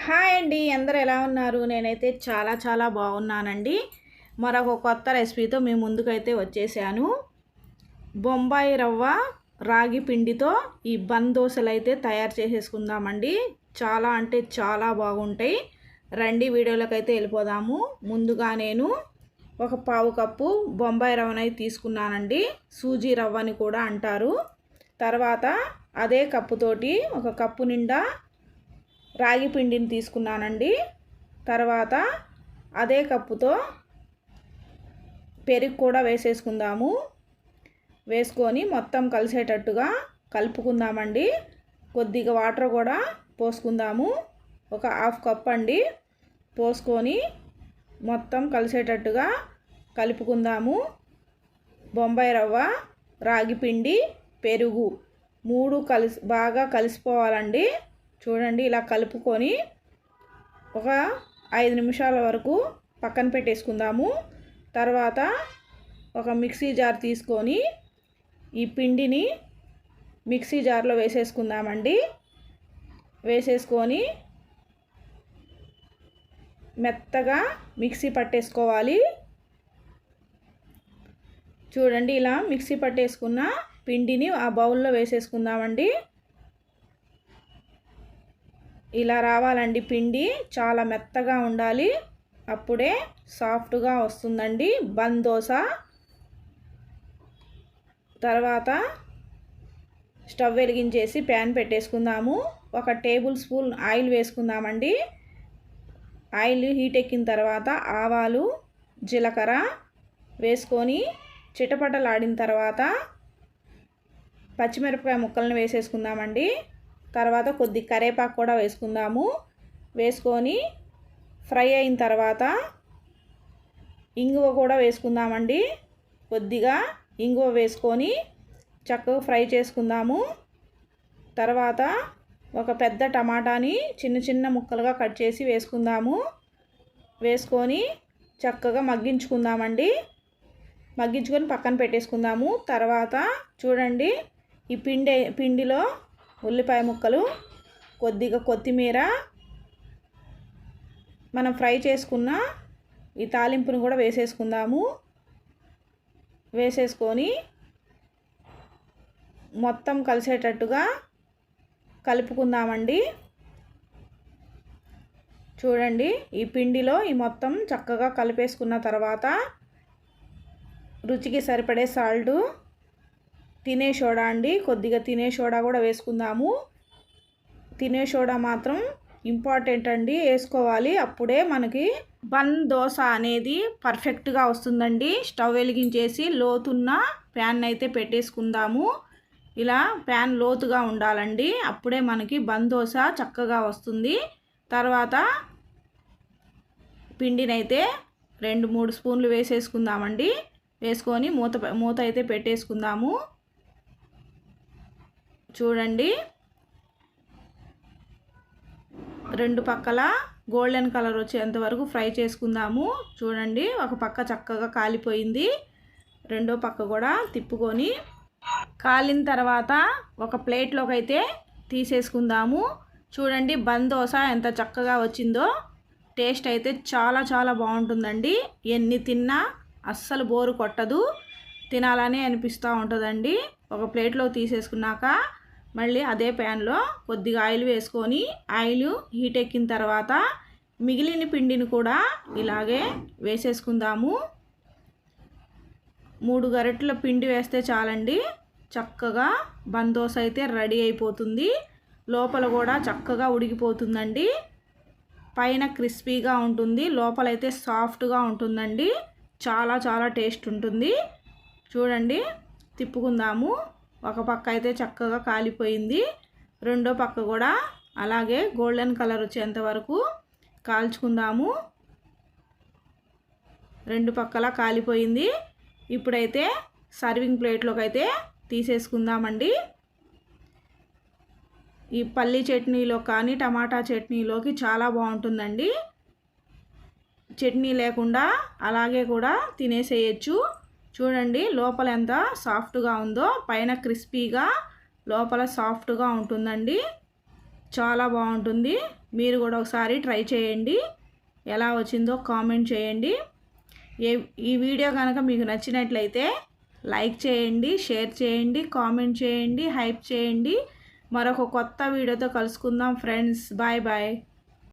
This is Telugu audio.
హాయ్ అండి, అందరూ ఎలా ఉన్నారు? నేనైతే చాలా చాలా బాగున్నానండి. మరొక కొత్త రెసిపీతో మీ ముందుకైతే వచ్చేసాను. బొంబాయి రవ్వ రాగి పిండితో ఈ బన్ దోశలు అయితే తయారు చేసేసుకుందామండి. చాలా అంటే చాలా బాగుంటాయి. రండి వీడియోలోకి అయితే వెళ్ళిపోదాము. ముందుగా నేను ఒక పావు కప్పు బొంబాయి రవ్వనైతే తీసుకున్నానండి. సూజీ రవ్వని కూడా అంటారు. తర్వాత అదే కప్పుతోటి ఒక కప్పు నిండా రాగి పిండిని తీసుకున్నానండి. తర్వాత అదే కప్పుతో పెరుగు కూడా వేసేసుకుందాము. వేసుకొని మొత్తం కలిసేటట్టుగా కలుపుకుందామండి. కొద్దిగా వాటర్ కూడా పోసుకుందాము. ఒక హాఫ్ కప్ అండి పోసుకొని మొత్తం కలిసేటట్టుగా కలుపుకుందాము. బొంబాయి రవ్వ, రాగి పిండి, పెరుగు మూడు బాగా కలిసిపోవాలండి. చూడండి, ఇలా కలుపుకొని ఒక 5 నిమిషాల వరకు పక్కన పెట్టేసుకుందాము. తర్వాత ఒక మిక్సీ జార్ తీసుకొని ఈ పిండిని మిక్సీ జార్లో వేసేసుకుందామండి. వేసేసుకొని మెత్తగా మిక్సీ పట్టేసుకోవాలి. చూడండి, ఇలా మిక్సీ పట్టేసుకున్న పిండిని ఆ బౌల్లో వేసేసుకుందామండి. ఇలా రావాలండి. పిండి చాలా మెత్తగా ఉండాలి, అప్పుడే సాఫ్ట్గా వస్తుందండి బన్ దోశ. తర్వాత స్టవ్ వెలిగించేసి ప్యాన్ పెట్టేసుకుందాము. 1 టేబుల్ స్పూన్ ఆయిల్ వేసుకుందామండి. ఆయిల్ హీట్ ఎక్కిన తర్వాత ఆవాలు, జీలకర్ర వేసుకొని చిటపటలాడిన తర్వాత పచ్చిమిరపకాయ ముక్కలను వేసేసుకుందామండి. తర్వాత కొద్ది కరివేపాకు కూడా వేసుకుందాము. వేసుకొని ఫ్రై అయిన తర్వాత ఇంగువ కూడా వేసుకుందామండి. కొద్దిగా ఇంగువ వేసుకొని చక్కగా ఫ్రై చేసుకుందాము. తర్వాత ఒక పెద్ద టమాటాని చిన్న చిన్న ముక్కలుగా కట్ చేసి వేసుకుందాము. వేసుకొని చక్కగా మగ్గించుకుందామండి. మగ్గించుకొని పక్కన పెట్టేసుకుందాము. తర్వాత చూడండి, ఈ పిండిలో ఉల్లిపాయ ముక్కలు, కొద్దిగా కొత్తిమీర, మనం ఫ్రై చేసుకున్న ఈ తాలింపును కూడా వేసేసుకుందాము. వేసేసుకొని మొత్తం కలిసేటట్టుగా కలుపుకుందామండి. చూడండి, ఈ పిండిలో ఈ మొత్తం చక్కగా కలిపేసుకున్న తర్వాత రుచికి సరిపడే సాల్టు, తినే సోడా అండి, కొద్దిగా తినే సోడా కూడా వేసుకుందాము. తినే సోడా మాత్రం ఇంపార్టెంట్ అండి, వేసుకోవాలి. అప్పుడే మనకి బన్ దోశ అనేది పర్ఫెక్ట్గా వస్తుందండి. స్టవ్ వెలిగించేసి లోతున్న ప్యాన్ అయితే పెట్టేసుకుందాము. ఇలా ప్యాన్ లోతుగా ఉండాలండి, అప్పుడే మనకి బన్ దోశ చక్కగా వస్తుంది. తర్వాత పిండినైతే 2-3 స్పూన్లు వేసేసుకుందామండి. వేసుకొని మూత అయితే పెట్టేసుకుందాము. చూడండి, 2 పక్కల గోల్డెన్ కలర్ వచ్చేంత వరకు ఫ్రై చేసుకుందాము. చూడండి, ఒక పక్క చక్కగా కాలిపోయింది. రెండో పక్క కూడా తిప్పుకొని కాలిన తర్వాత ఒక ప్లేట్లోకి అయితే తీసేసుకుందాము. చూడండి, బన్ దోశ ఎంత చక్కగా వచ్చిందో. టేస్ట్ అయితే చాలా చాలా బాగుంటుందండి. ఎన్ని తిన్నా అస్సలు బోరు కొట్టదు, తినాలని అనిపిస్తూ ఉంటుందండి. ఒక ప్లేట్లో తీసేసుకున్నాక మళ్ళీ అదే ప్యాన్లో కొద్దిగా ఆయిల్ వేసుకొని ఆయిల్ హీట్ ఎక్కిన తర్వాత మిగిలిన పిండిని కూడా ఇలాగే వేసేసుకుందాము. 3 గరిటెల పిండి వేస్తే చాలండి, చక్కగా బన్ దోశ అయితే రెడీ అయిపోతుంది. లోపల కూడా చక్కగా ఉడికిపోతుందండి. పైన క్రిస్పీగా ఉంటుంది, లోపలైతే సాఫ్ట్గా ఉంటుందండి. చాలా చాలా టేస్ట్ ఉంటుంది. చూడండి, తిప్పుకుందాము. ఒక పక్క అయితే చక్కగా కాలిపోయింది, రెండో పక్క కూడా అలాగే గోల్డెన్ కలర్ వచ్చేంత వరకు కాల్చుకుందాము. 2 పక్కల కాలిపోయింది. ఇప్పుడైతే సర్వింగ్ ప్లేట్లోకి అయితే తీసేసుకుందామండి. ఈ పల్లీ చట్నీలో కానీ టమాటా చట్నీలోకి చాలా బాగుంటుందండి. చట్నీ లేకుండా అలాగే కూడా తినేసేయచ్చు. చూడండి, లోపల ఎంత సాఫ్ట్గా ఉందో, పైన క్రిస్పీగా, లోపల సాఫ్ట్గా ఉంటుందండి. చాలా బాగుంటుంది. మీరు కూడా ఒకసారి ట్రై చేయండి. ఎలా వచ్చిందో కామెంట్ చేయండి. ఈ వీడియో కనుక మీకు నచ్చినట్లయితే లైక్ చేయండి, షేర్ చేయండి, కామెంట్ చేయండి, హైప్ చేయండి. మరొక కొత్త వీడియోతో కలుసుకుందాం ఫ్రెండ్స్. Bye bye.